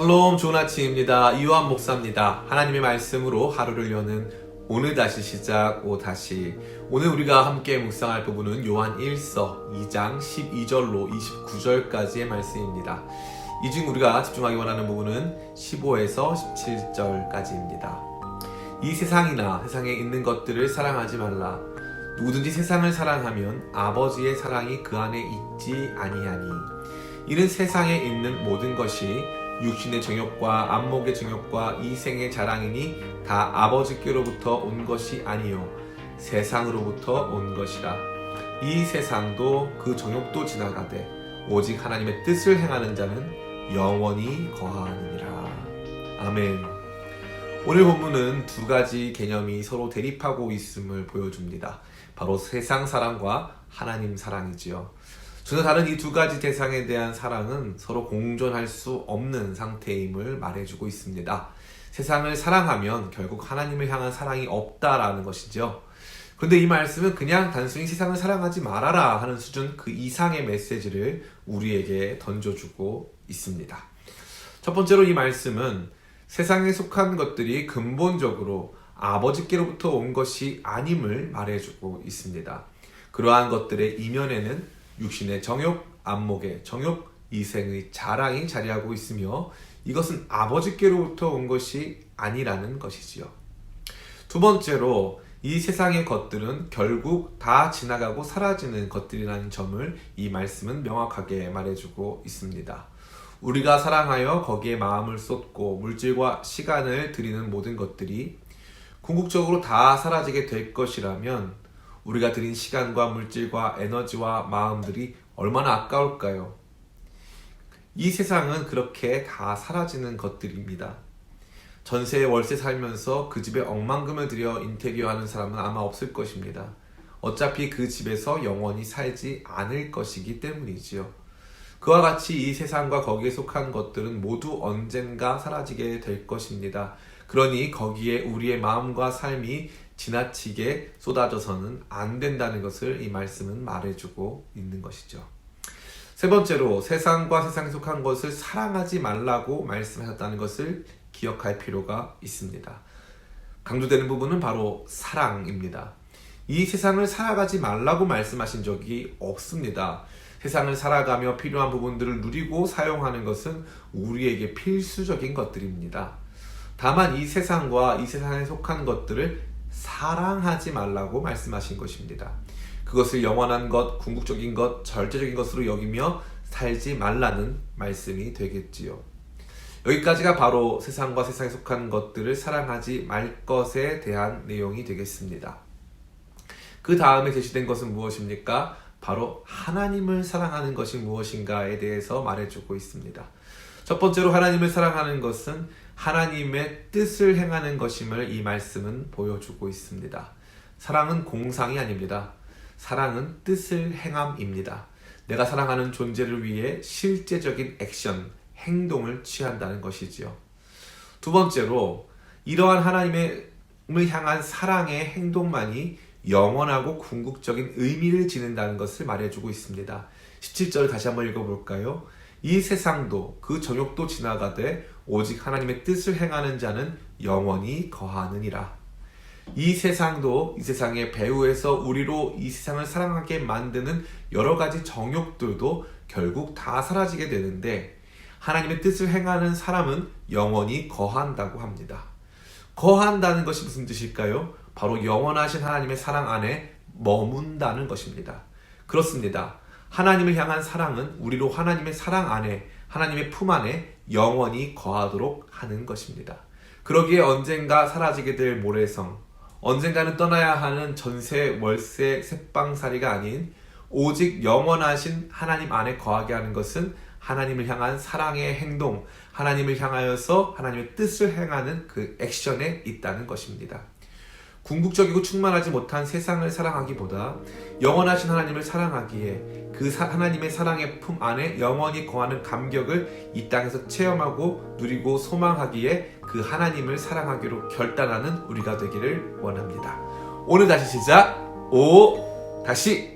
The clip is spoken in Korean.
샬롬, 좋은 아침입니다. 이요한 목사입니다. 하나님의 말씀으로 하루를 여는 오늘 다시 시작 오다시. 오늘 우리가 함께 묵상할 부분은 요한 1서 2장 12절로 29절까지의 말씀입니다. 이 중 우리가 집중하기 원하는 부분은 15에서 17절까지입니다. 이 세상이나 세상에 있는 것들을 사랑하지 말라. 누구든지 세상을 사랑하면 아버지의 사랑이 그 안에 있지 아니하니. 이는 세상에 있는 모든 것이 육신의 정욕과 안목의 정욕과 이생의 자랑이니 다 아버지께로부터 온 것이 아니요 세상으로부터 온 것이라. 이 세상도 그 정욕도 지나가되 오직 하나님의 뜻을 행하는 자는 영원히 거하느니라. 아멘. 오늘 본문은 두 가지 개념이 서로 대립하고 있음을 보여줍니다. 바로 세상 사랑과 하나님 사랑이지요. 전혀 다른 이 두 가지 대상에 대한 사랑은 서로 공존할 수 없는 상태임을 말해주고 있습니다. 세상을 사랑하면 결국 하나님을 향한 사랑이 없다라는 것이죠. 그런데 이 말씀은 그냥 단순히 세상을 사랑하지 말아라 하는 수준 그 이상의 메시지를 우리에게 던져주고 있습니다. 첫 번째로 이 말씀은 세상에 속한 것들이 근본적으로 아버지께로부터 온 것이 아님을 말해주고 있습니다. 그러한 것들의 이면에는 육신의 정욕, 안목의 정욕, 이생의 자랑이 자리하고 있으며 이것은 아버지께로부터 온 것이 아니라는 것이지요. 두 번째로 이 세상의 것들은 결국 다 지나가고 사라지는 것들이라는 점을 이 말씀은 명확하게 말해주고 있습니다. 우리가 사랑하여 거기에 마음을 쏟고 물질과 시간을 들이는 모든 것들이 궁극적으로 다 사라지게 될 것이라면 우리가 들인 시간과 물질과 에너지와 마음들이 얼마나 아까울까요? 이 세상은 그렇게 다 사라지는 것들입니다. 전세 월세 살면서 그 집에 억만금을 들여 인테리어하는 사람은 아마 없을 것입니다. 어차피 그 집에서 영원히 살지 않을 것이기 때문이지요. 그와 같이 이 세상과 거기에 속한 것들은 모두 언젠가 사라지게 될 것입니다. 그러니 거기에 우리의 마음과 삶이 지나치게 쏟아져서는 안 된다는 것을 이 말씀은 말해주고 있는 것이죠. 세 번째로 세상과 세상에 속한 것을 사랑하지 말라고 말씀하셨다는 것을 기억할 필요가 있습니다. 강조되는 부분은 바로 사랑입니다. 이 세상을 살아가지 말라고 말씀하신 적이 없습니다. 세상을 살아가며 필요한 부분들을 누리고 사용하는 것은 우리에게 필수적인 것들입니다. 다만 이 세상과 이 세상에 속한 것들을 사랑하지 말라고 말씀하신 것입니다. 그것을 영원한 것, 궁극적인 것, 절대적인 것으로 여기며 살지 말라는 말씀이 되겠지요. 여기까지가 바로 세상과 세상에 속한 것들을 사랑하지 말 것에 대한 내용이 되겠습니다. 그 다음에 제시된 것은 무엇입니까? 바로 하나님을 사랑하는 것이 무엇인가에 대해서 말해주고 있습니다. 첫 번째로 하나님을 사랑하는 것은 하나님의 뜻을 행하는 것임을 이 말씀은 보여주고 있습니다. 사랑은 공상이 아닙니다. 사랑은 뜻을 행함입니다. 내가 사랑하는 존재를 위해 실제적인 액션, 행동을 취한다는 것이지요. 두 번째로 이러한 하나님을 향한 사랑의 행동만이 영원하고 궁극적인 의미를 지닌다는 것을 말해주고 있습니다. 17절 다시 한번 읽어볼까요? 이 세상도 그 정욕도 지나가되 오직 하나님의 뜻을 행하는 자는 영원히 거하느니라. 이 세상도 이 세상의 배후에서 우리로 이 세상을 사랑하게 만드는 여러 가지 정욕들도 결국 다 사라지게 되는데 하나님의 뜻을 행하는 사람은 영원히 거한다고 합니다. 거한다는 것이 무슨 뜻일까요? 바로 영원하신 하나님의 사랑 안에 머문다는 것입니다. 그렇습니다. 하나님을 향한 사랑은 우리로 하나님의 사랑 안에, 하나님의 품 안에 영원히 거하도록 하는 것입니다. 그러기에 언젠가 사라지게 될 모래성, 언젠가는 떠나야 하는 전세, 월세, 새빵살이가 아닌 오직 영원하신 하나님 안에 거하게 하는 것은 하나님을 향한 사랑의 행동, 하나님을 향하여서 하나님의 뜻을 행하는 그 액션에 있다는 것입니다. 궁극적이고 충만하지 못한 세상을 사랑하기보다 영원하신 하나님을 사랑하기에 그 하나님의 사랑의 품 안에 영원히 거하는 감격을 이 땅에서 체험하고 누리고 소망하기에 그 하나님을 사랑하기로 결단하는 우리가 되기를 원합니다. 오늘 다시 시작. 다시